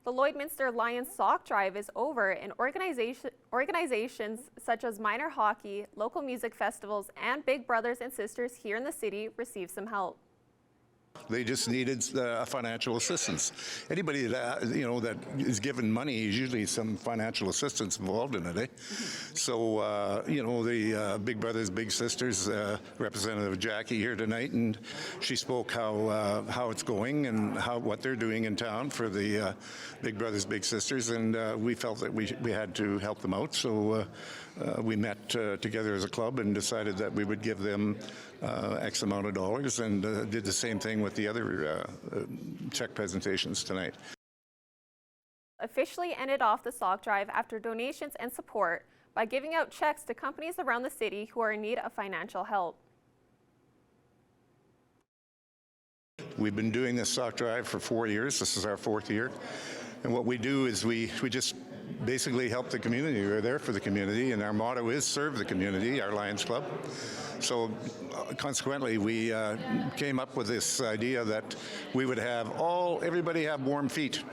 The Lloydminster Lions Sock Drive is over, and organizations such as minor hockey, local music festivals, and Big Brothers and Sisters here in the city received some help. They just needed financial assistance. Anybody that that is given money is usually some financial assistance involved in it. So the Big Brothers Big Sisters Representative Jackie here tonight, and she spoke how it's going and what they're doing in town for the Big Brothers Big Sisters, and we felt that we had to help them out. So we met together as a club and decided that we would give them X amount of dollars, and did the same thing with the other check presentations tonight. Officially ended off the sock drive after donations and support by giving out checks to companies around the city who are in need of financial help. We've been doing this sock drive for 4 years. This is our 4th year. And what we do is we just basically help the community. We're there for the community, and our motto is serve the community, our Lions Club. So consequently, we came up with this idea that we would have everybody have warm feet.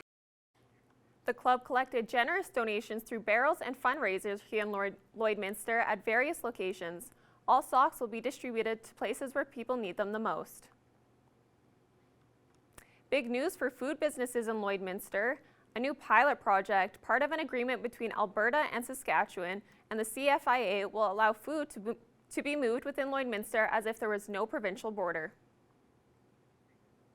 The club collected generous donations through barrels and fundraisers here in Lloydminster at various locations. All socks will be distributed to places where people need them the most. Big news for food businesses in Lloydminster. A new pilot project, part of an agreement between Alberta and Saskatchewan and the CFIA, will allow food to be moved within Lloydminster as if there was no provincial border.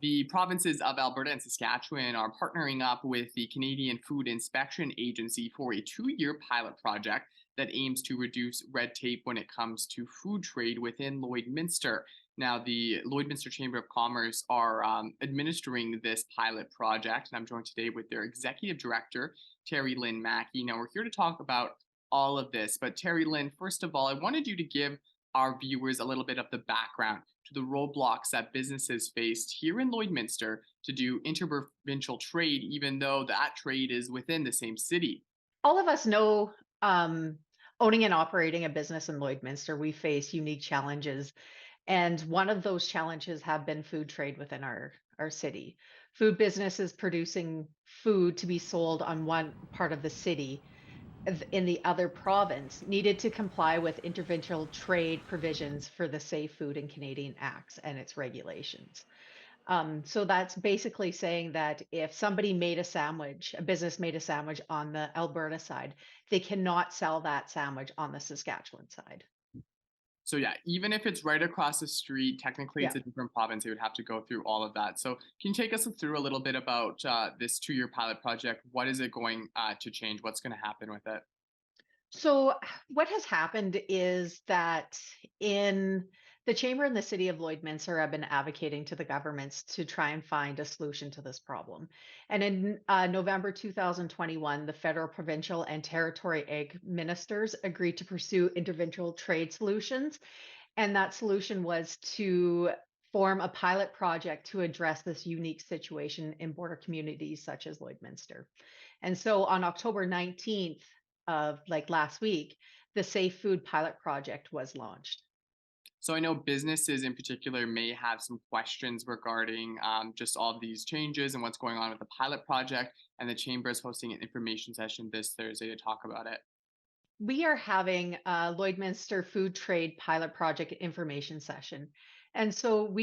The provinces of Alberta and Saskatchewan are partnering up with the Canadian Food Inspection Agency for a 2-year pilot project that aims to reduce red tape when it comes to food trade within Lloydminster. Now, the Lloydminster Chamber of Commerce are administering this pilot project, and I'm joined today with their Executive Director, Terry Lynn Mackey. Now, we're here to talk about all of this, but Terry Lynn, first of all, I wanted you to give our viewers a little bit of the background to the roadblocks that businesses faced here in Lloydminster to do interprovincial trade, even though that trade is within the same city. All of us know owning and operating a business in Lloydminster, we face unique challenges. And one of those challenges have been food trade within our city. Food businesses producing food to be sold on one part of the city in the other province needed to comply with interprovincial trade provisions for the Safe Food and Canadian Acts and its regulations. So that's basically saying that if somebody made a sandwich, a business made a sandwich on the Alberta side, they cannot sell that sandwich on the Saskatchewan side. So yeah, even if it's right across the street, technically it's Yeah. a different province. They would have to go through all of that. So can you take us through a little bit about this 2-year pilot project? What is it going to change? What's going to happen with it? So what has happened is that in the chamber and the city of Lloydminster have been advocating to the governments to try and find a solution to this problem. And in November 2021, the federal, provincial, and territory ag ministers agreed to pursue interprovincial trade solutions. And that solution was to form a pilot project to address this unique situation in border communities such as Lloydminster. And so on October 19th of last week, the Safe Food Pilot Project was launched. So I know businesses in particular may have some questions regarding just all of these changes and what's going on with the pilot project, and the chamber is hosting an information session this Thursday to talk about it. We are having a Lloydminster Food Trade Pilot Project information session. And so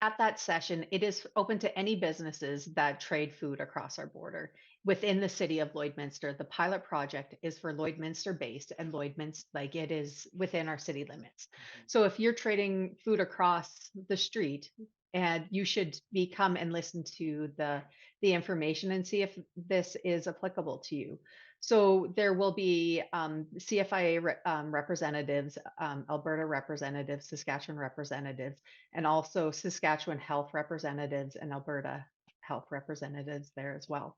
at that session, it is open to any businesses that trade food across our border within the city of Lloydminster. The pilot project is for Lloydminster based, and Lloydminster, it is within our city limits. So if you're trading food across the street, and you should come and listen to the information and see if this is applicable to you. So there will be CFIA representatives, Alberta representatives, Saskatchewan representatives, and also Saskatchewan health representatives and Alberta health representatives there as well.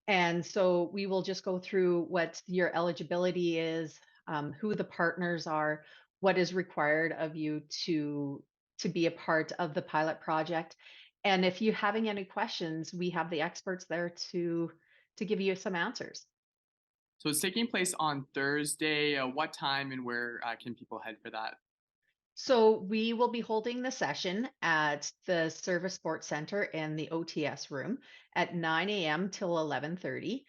And so we will just go through what your eligibility is, who the partners are, what is required of you to be a part of the pilot project. And if you're having any questions, we have the experts there to give you some answers. So it's taking place on Thursday. What time and where can people head for that? So we will be holding the session at the Service Sports Center in the OTS room at 9 a.m. till 11:30.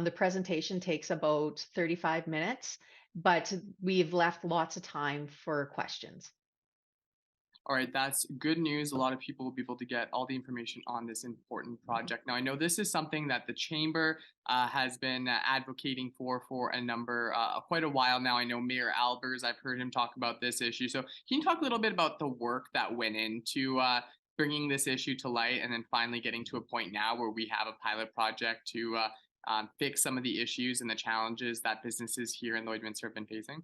The presentation takes about 35 minutes, but we've left lots of time for questions. All right, that's good news. A lot of people will be able to get all the information on this important project. Now, I know this is something that the chamber has been advocating for a number, quite a while now. I know Mayor Albers, I've heard him talk about this issue. So, can you talk a little bit about the work that went into bringing this issue to light, and then finally getting to a point now where we have a pilot project to fix some of the issues and the challenges that businesses here in Lloydminster have been facing?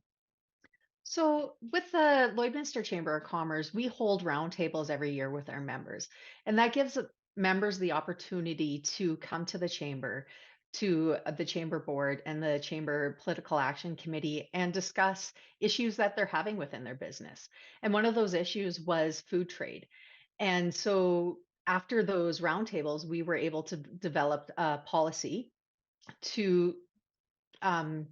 So, with the Lloydminster Chamber of Commerce, we hold roundtables every year with our members, and that gives members the opportunity to come to the chamber, to the chamber board and the chamber political action committee, and discuss issues that they're having within their business. And one of those issues was food trade. And so, after those roundtables, we were able to develop a policy to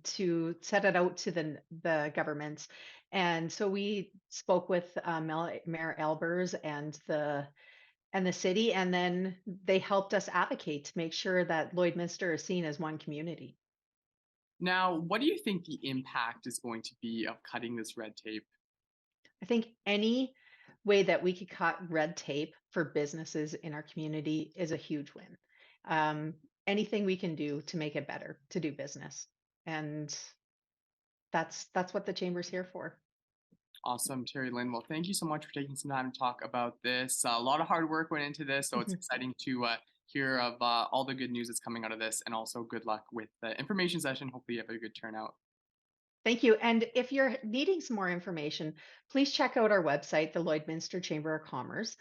to set it out to the governments. And so we spoke with Mayor Albers and the city, and then they helped us advocate to make sure that Lloydminster is seen as one community. Now, what do you think the impact is going to be of cutting this red tape? I think any way that we could cut red tape for businesses in our community is a huge win. Um, Anything we can do to make it better to do business, and that's what the chamber's here for. Awesome, Terry Lynn. Well, thank you so much for taking some time to talk about this. A lot of hard work went into this, so it's exciting to hear of all the good news that's coming out of this, and also good luck with the information session. Hopefully, you have a good turnout. Thank you. And if you're needing some more information, please check out our website, the Lloydminster Chamber of Commerce.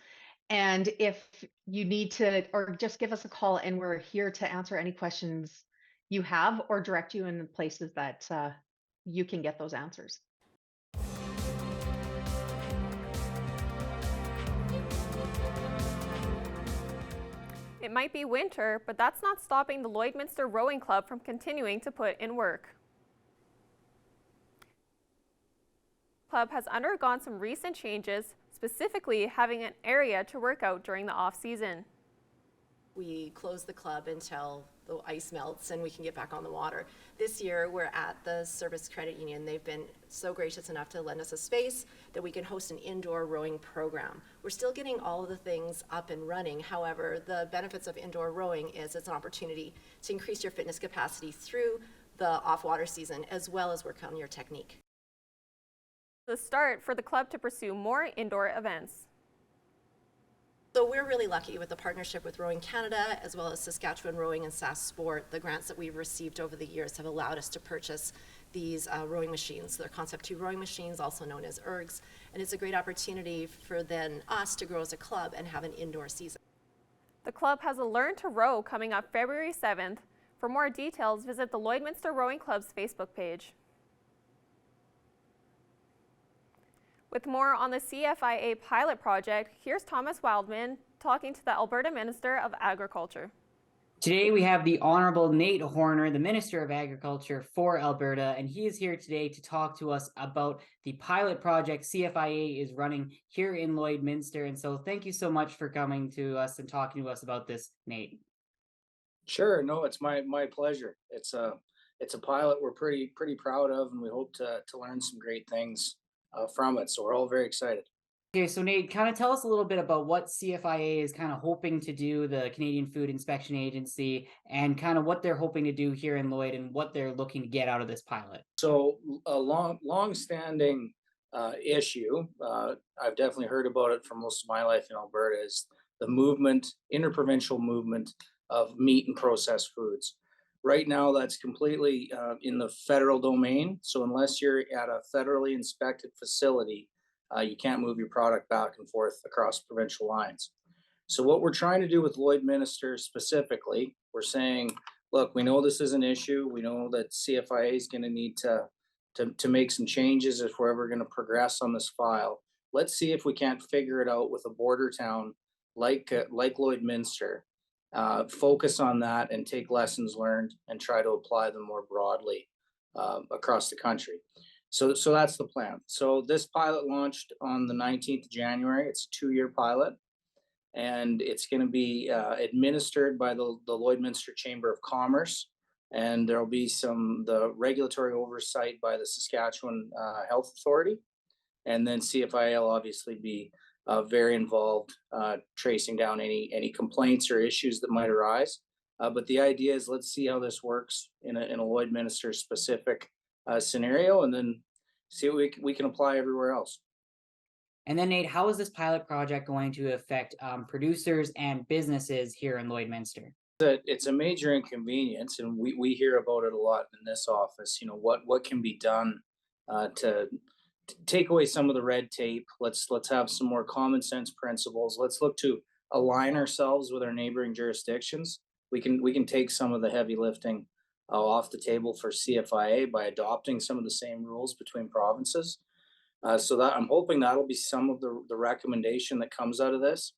And if you need to, or just give us a call, and we're here to answer any questions you have or direct you in places that you can get those answers. It might be winter, but that's not stopping the Lloydminster Rowing Club from continuing to put in work. The club has undergone some recent changes, specifically having an area to work out during the off-season. We close the club until the ice melts and we can get back on the water. This year, we're at the Service Credit Union. They've been so gracious enough to lend us a space that we can host an indoor rowing program. We're still getting all of the things up and running. However, the benefits of indoor rowing is it's an opportunity to increase your fitness capacity through the off-water season, as well as work on your technique. The start for the club to pursue more indoor events. So we're really lucky with the partnership with Rowing Canada, as well as Saskatchewan Rowing and SAS Sport. The grants that we've received over the years have allowed us to purchase these rowing machines. They're Concept 2 rowing machines, also known as ERGs, and it's a great opportunity for then us to grow as a club and have an indoor season. The club has a Learn to Row coming up February 7th. For more details, visit the Lloydminster Rowing Club's Facebook page. With more on the CFIA Pilot project, here's Thomas Wildman talking to the Alberta Minister of Agriculture. Today we have the Honorable Nate Horner, the Minister of Agriculture for Alberta, and he is here today to talk to us about the pilot project CFIA is running here in Lloydminster. And so thank you so much for coming to us and talking to us about this, Nate. Sure. No, it's my pleasure. It's a pilot we're pretty proud of, and we hope to learn some great things from it. So we're all very excited. Okay, so Nate, kind of tell us a little bit about what CFIA is kind of hoping to do, the Canadian Food Inspection Agency, and kind of what they're hoping to do here in Lloyd and what they're looking to get out of this pilot. So a long-standing issue, I've definitely heard about it for most of my life in Alberta, is the interprovincial movement of meat and processed foods. Right now, that's completely in the federal domain. So unless you're at a federally inspected facility, you can't move your product back and forth across provincial lines. So what we're trying to do with Lloydminster specifically, we're saying, look, we know this is an issue. We know that CFIA is going to need to make some changes if we're ever going to progress on this file. Let's see if we can't figure it out with a border town like Lloydminster. Focus on that and take lessons learned and try to apply them more broadly across the country. So that's the plan. So this pilot launched on the 19th of January. It's a 2-year pilot, and it's going to be administered by the Lloydminster Chamber of Commerce, and there'll be the regulatory oversight by the Saskatchewan Health Authority, and then CFIA will obviously be very involved tracing down any complaints or issues that might arise. But the idea is, let's see how this works in a Lloydminster specific scenario, and then see what we can apply everywhere else. And then, Nate, how is this pilot project going to affect producers and businesses here in Lloydminster? It's a major inconvenience, and we hear about it a lot in this office. You know, what can be done to take away some of the red tape. Let's have some more common sense principles. Let's look to align ourselves with our neighboring jurisdictions. We can take some of the heavy lifting off the table for CFIA by adopting some of the same rules between provinces. So that I'm hoping that'll be some of the recommendation that comes out of this.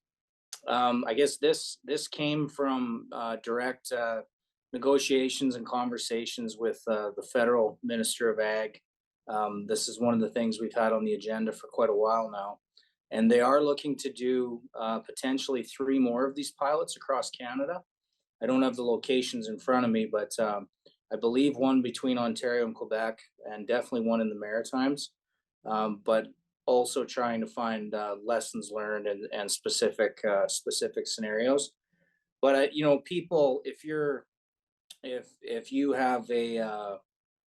I guess this came from direct negotiations and conversations with the federal Minister of Ag. This is one of the things we've had on the agenda for quite a while now, and they are looking to do potentially 3 more of these pilots across Canada. I don't have the locations in front of me, but I believe one between Ontario and Quebec, and definitely one in the Maritimes. But also trying to find lessons learned and specific scenarios. But people, if you have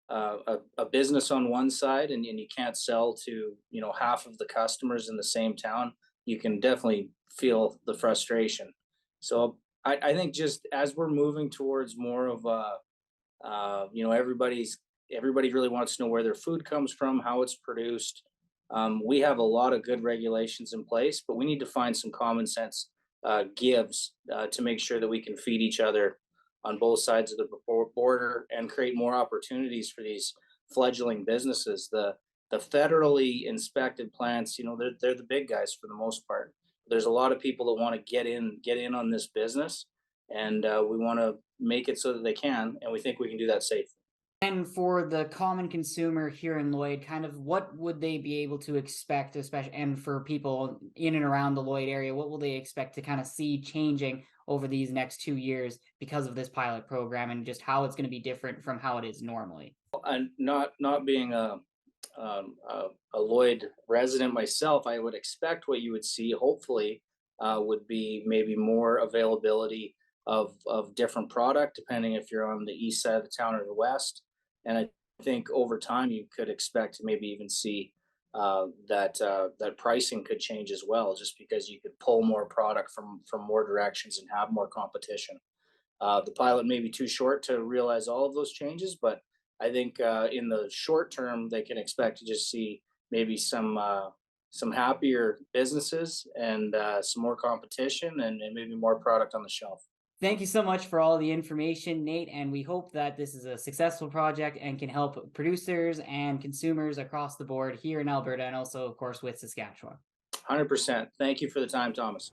a business on one side and you can't sell to half of the customers in the same town, you can definitely feel the frustration. So I think just as we're moving towards more of everybody really wants to know where their food comes from, how it's produced. We have a lot of good regulations in place, but we need to find some common sense gives to make sure that we can feed each other on both sides of the border and create more opportunities for these fledgling businesses. The federally inspected plants, they're the big guys for the most part. There's a lot of people that want to get in on this business, and we want to make it so that they can, and we think we can do that safely. And for the common consumer here in Lloyd, kind of what would they be able to expect, especially, and for people in and around the Lloyd area, what will they expect to kind of see changing over these next 2 years because of this pilot program, and just how it's going to be different from how it is normally? And not being a Lloyd resident myself, I would expect what you would see, hopefully, would be maybe more availability of different product, depending if you're on the east side of the town or the west. And I think over time you could expect to maybe even see that pricing could change as well, just because you could pull more product from more directions and have more competition. The pilot may be too short to realize all of those changes, but I think in the short term they can expect to just see maybe some happier businesses and some more competition and maybe more product on the shelf. Thank you so much for all the information, Nate, and we hope that this is a successful project and can help producers and consumers across the board here in Alberta, and also, of course, with Saskatchewan. 100%. Thank you for the time, Thomas.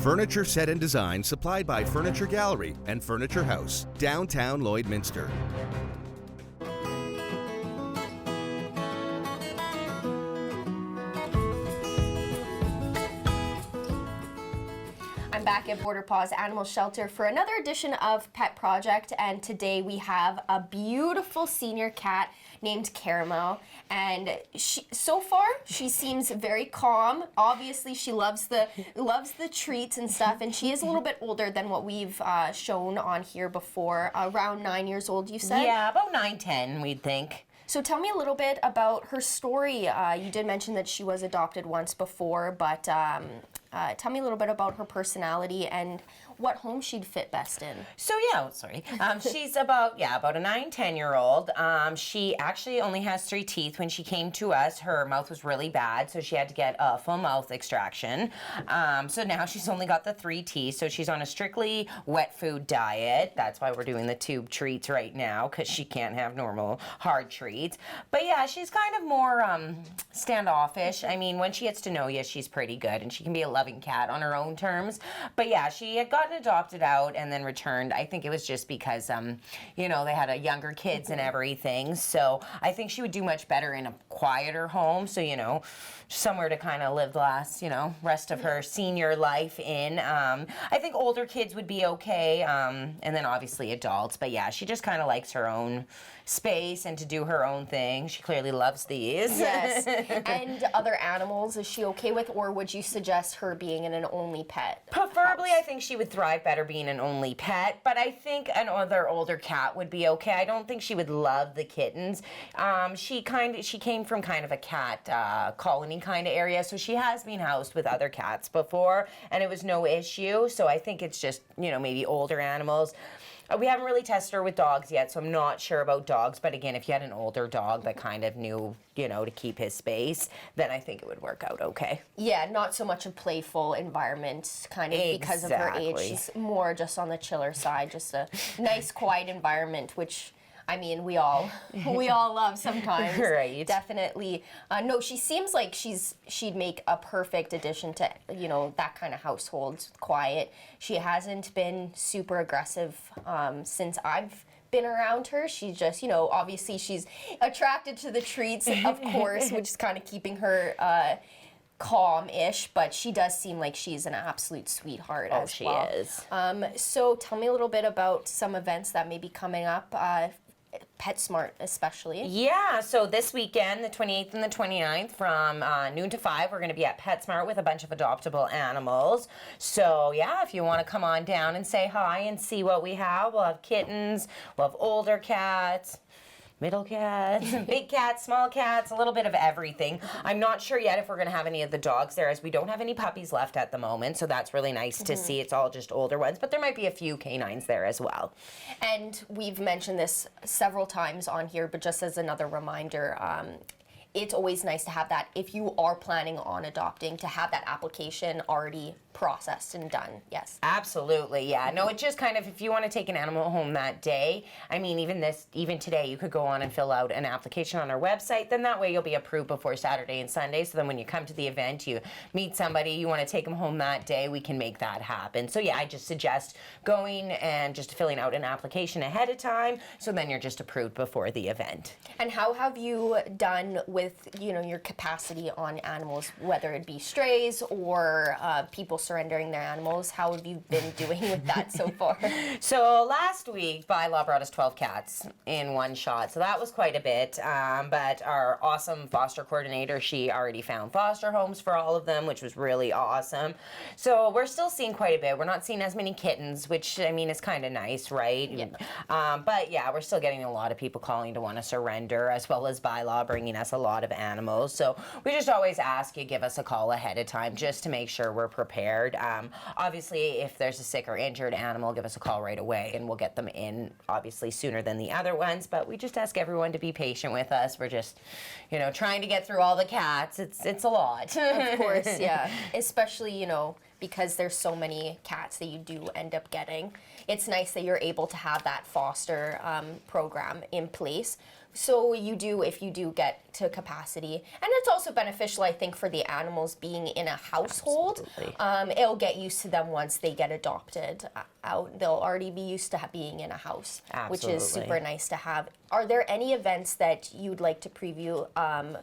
Furniture set and design supplied by Furniture Gallery and Furniture House, downtown Lloydminster. Back at Border Paws Animal Shelter for another edition of Pet Project, and today we have a beautiful senior cat named Caramel, and so far she seems very calm. Obviously she loves the treats and stuff, and she is a little bit older than what we've shown on here before. Around 9 years old, you said? Yeah, about 9-10 we'd think. So tell me a little bit about her story. You did mention that she was adopted once before, but tell me a little bit about her personality and what home she'd fit best in. So she's about a 9-10-year-old. She actually only has 3 teeth. When she came to us, her mouth was really bad, so she had to get a full mouth extraction. So now she's only got the 3 teeth, so she's on a strictly wet food diet. That's why we're doing the tube treats right now, because she can't have normal hard treats. But yeah, she's kind of more standoffish. I mean, when she gets to know you, she's pretty good, and she can be a loving cat on her own terms. But yeah, she had got gotten adopted out and then returned. I think it was just because, you know, they had younger kids and everything. So I think she would do much better in a quieter home. So, you know, somewhere to kind of live the last, you know, rest of her senior life in. I think older kids would be okay. And then obviously adults. But yeah, she just kind of likes her own space and to do her own thing. She clearly loves these. Yes. And other animals, is she okay with, or would you suggest her being in an only pet? Preferably, I think she would thrive better being an only pet, but I think another older cat would be okay. I don't think she would love the kittens. She came from kind of a cat colony kind of area, so she has been housed with other cats before, and it was no issue. So I think it's just, you know, maybe older animals. We haven't really tested her with dogs yet, so I'm not sure about dogs. But again, if you had an older dog that kind of knew, you know, to keep his space, then I think it would work out okay. Yeah, not so much a playful environment, kind of because of her age. She's more just on the chiller side, just a nice, quiet environment, which, I mean, we all love sometimes. Right. Definitely. No, she seems like she'd make a perfect addition to, you know, that kind of household, quiet. She hasn't been super aggressive since I've been around her. She's just, you know, obviously she's attracted to the treats, of course, which is kind of keeping her calm-ish, but she does seem like she's an absolute sweetheart as well. She is. So tell me a little bit about some events that may be coming up. PetSmart especially. Yeah, so this weekend, the 28th and the 29th, from noon to 5, we're going to be at PetSmart with a bunch of adoptable animals. So yeah, if you want to come on down and say hi and see what we have, we'll have kittens, we'll have older cats, middle cats, big cats, small cats, a little bit of everything. I'm not sure yet if we're going to have any of the dogs there, as we don't have any puppies left at the moment, so that's really nice to see. It's all just older ones, but there might be a few canines there as well. And we've mentioned this several times on here, but just as another reminder, it's always nice to have that, if you are planning on adopting, to have that application already processed and done. Yes. Absolutely, yeah. No, it just kind of, if you want to take an animal home that day, I mean, even today, you could go on and fill out an application on our website. Then that way you'll be approved before Saturday and Sunday. So then when you come to the event, you meet somebody, you want to take them home that day, we can make that happen. So yeah, I just suggest going and just filling out an application ahead of time, so then you're just approved before the event. And how have you done with, you know, your capacity on animals, whether it be strays or people surrendering their animals? How have you been doing with that so far? So last week, Bylaw brought us 12 cats in one shot, so that was quite a bit. But our awesome foster coordinator, she already found foster homes for all of them, which was really awesome. So we're still seeing quite a bit. We're not seeing as many kittens, which, I mean, is kind of nice, right? Yeah. But yeah, we're still getting a lot of people calling to want to surrender, as well as Bylaw bringing us a lot of animals. So we just always ask you give us a call ahead of time just to make sure we're prepared. Obviously, if there's a sick or injured animal, give us a call right away and we'll get them in, obviously, sooner than the other ones. But we just ask everyone to be patient with us. We're just, you know, trying to get through all the cats. It's a lot. Of course, yeah. Especially, you know, because there's so many cats that you do end up getting. It's nice that you're able to have that foster program in place. So if you do get to capacity, and it's also beneficial, I think, for the animals being in a household. It'll get used to them once they get adopted out. They'll already be used to being in a house, which is super nice to have. Are there any events that you'd like to preview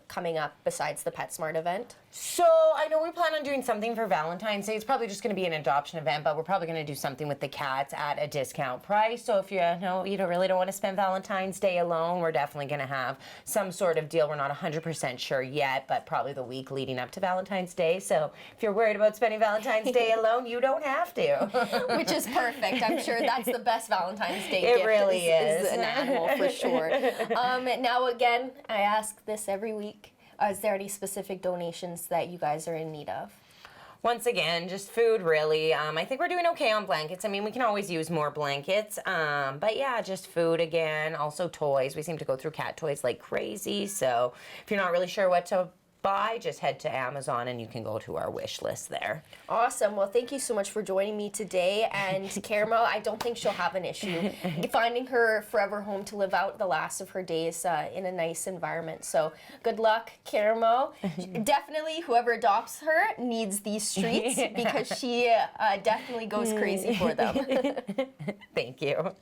coming up besides the PetSmart event? So I know we plan on doing something for Valentine's Day. It's probably just going to be an adoption event, but we're probably going to do something with the cats at a discount price. So if you really don't want to spend Valentine's Day alone, we're definitely going to have some sort of deal. We're not 100% sure yet, but probably the week leading up to Valentine's Day. So if you're worried about spending Valentine's Day alone, you don't have to. Which is perfect. I'm sure that's the best Valentine's Day gift. It really is. An animal, for sure. Now, again, I ask this every week. Is there any specific donations that you guys are in need of? Once again, just food, really. I think we're doing okay on blankets. I mean, we can always use more blankets. But yeah, just food again. Also toys. We seem to go through cat toys like crazy. So if you're not really sure what to buy, just head to Amazon and you can go to our wish list there. Awesome. Well, thank you so much for joining me today. And Caramel, I don't think she'll have an issue finding her forever home to live out the last of her days in a nice environment. So good luck, Caramel. Definitely, whoever adopts her needs these streets because she definitely goes crazy for them. Thank you.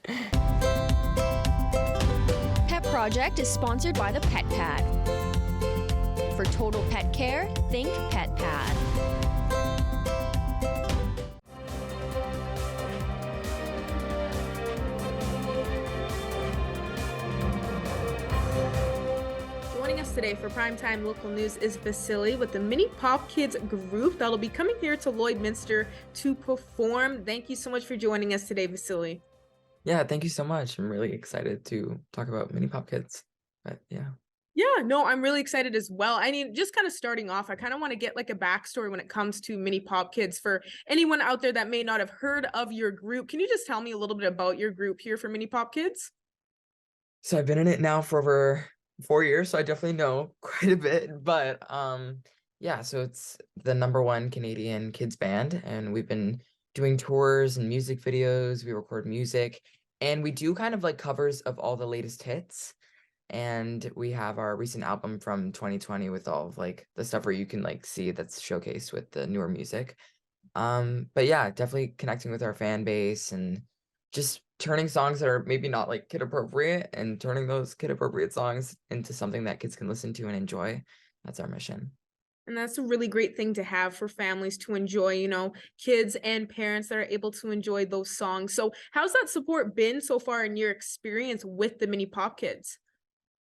Pet Project is sponsored by the Pet Pad. For total pet care, think Pet Pad. Joining us today for Primetime Local News is Vasily with the Mini Pop Kids group that'll be coming here to Lloydminster to perform. Thank you so much for joining us today, Vasily. Yeah, thank you so much. I'm really excited to talk about Mini Pop Kids. But yeah. Yeah, no, I'm really excited as well. I mean, just kind of starting off, I kind of want to get like a backstory when it comes to Mini Pop Kids for anyone out there that may not have heard of your group. Can you just tell me a little bit about your group here for Mini Pop Kids? So I've been in it now for over 4 years, so I definitely know quite a bit. But yeah, so it's the #1 Canadian kids band, and we've been doing tours and music videos. We record music, and we do kind of like covers of all the latest hits. And we have our recent album from 2020 with all of like the stuff where you can like see that's showcased with the newer music. But yeah, definitely connecting with our fan base and just turning songs that are maybe not like kid appropriate and turning those kid appropriate songs into something that kids can listen to and enjoy. That's our mission. And that's a really great thing to have for families to enjoy, you know, kids and parents that are able to enjoy those songs. So how's that support been so far in your experience with the Mini Pop Kids?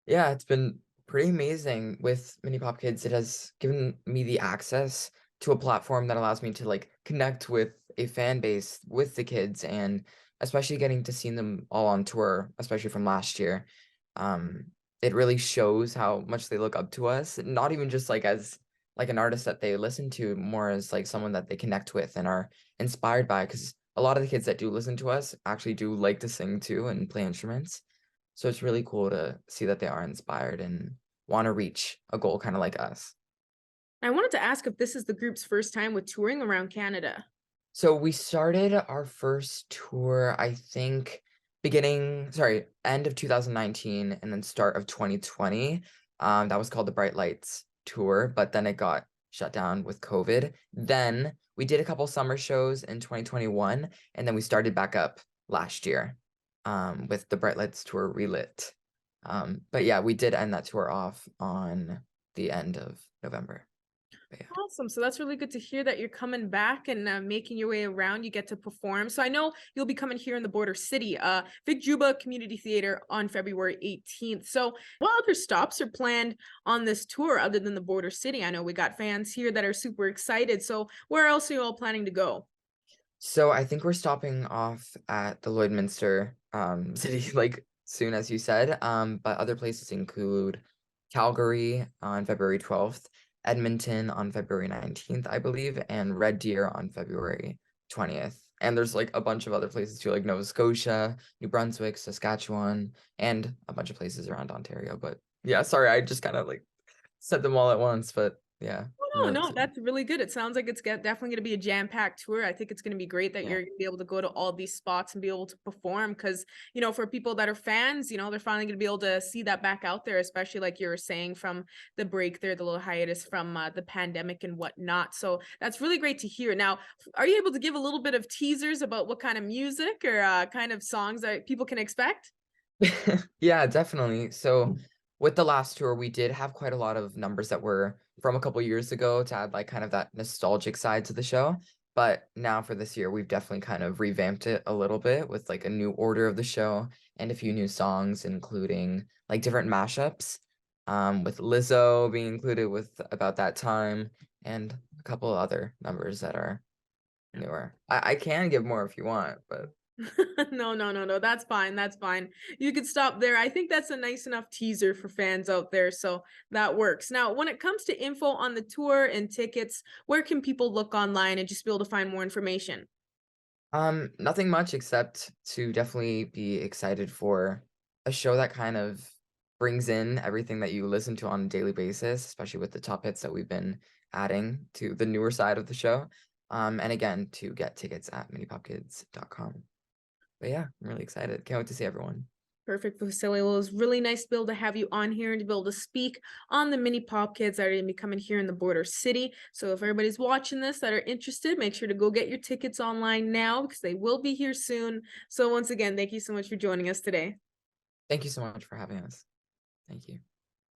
Yeah, it's been pretty amazing with Mini Pop Kids. It has given me the access to a platform that allows me to like connect with a fan base with the kids, and especially getting to see them all on tour, especially from last year. It really shows how much they look up to us, not even just like as like an artist that they listen to, more as like someone that they connect with and are inspired by, because a lot of the kids that do listen to us actually do like to sing too and play instruments. So it's really cool to see that they are inspired and want to reach a goal kind of like us. I wanted to ask if this is the group's first time with touring around Canada. So we started our first tour, I think, end of 2019 and then start of 2020. That was called the Bright Lights Tour, but then it got shut down with COVID. Then we did a couple summer shows in 2021, and then we started back up last year. With the Bright Lights Tour Relit. But yeah, we did end that tour off on the end of November. But yeah. Awesome. So that's really good to hear that you're coming back and making your way around. You get to perform. So I know you'll be coming here in the border city, Vic Juba Community Theater on February 18th. So what other stops are planned on this tour other than the border city? I know we got fans here that are super excited. So where else are you all planning to go? So I think we're stopping off at the Lloydminster city, like soon as you said. But other places include Calgary on February 12th, Edmonton on February 19th, I believe, and Red Deer on February 20th. And there's like a bunch of other places too, like Nova Scotia, New Brunswick, Saskatchewan, and a bunch of places around Ontario. But yeah, sorry, I just kind of like said them all at once, but yeah. No, that's really good. It sounds like it's definitely going to be a jam-packed tour. I think it's going to be great that you're going to be able to go to all these spots and be able to perform because, you know, for people that are fans, you know, they're finally going to be able to see that back out there, especially like you were saying from the break there, the little hiatus from the pandemic and whatnot. So that's really great to hear. Now, are you able to give a little bit of teasers about what kind of music or kind of songs that people can expect? Yeah, definitely. So with the last tour, we did have quite a lot of numbers that were from a couple years ago to add like kind of that nostalgic side to the show. But now for this year, we've definitely kind of revamped it a little bit with like a new order of the show and a few new songs, including like different mashups, with Lizzo being included with About That Time and a couple of other numbers that are newer. I can give more if you want, but No. That's fine. That's fine. You could stop there. I think that's a nice enough teaser for fans out there. So that works. Now, when it comes to info on the tour and tickets, where can people look online and just be able to find more information? nothing much except to definitely be excited for a show that kind of brings in everything that you listen to on a daily basis, especially with the top hits that we've been adding to the newer side of the show. And again, to get tickets at minipopkids.com. But yeah, I'm really excited. Can't wait to see everyone. Perfect, Vasily. Well, it was really nice to be able to have you on here and to be able to speak on the mini pop kids that are going to be coming here in the border city. So if everybody's watching this that are interested, make sure to go get your tickets online now because they will be here soon. So once again, thank you so much for joining us today. Thank you so much for having us. Thank you.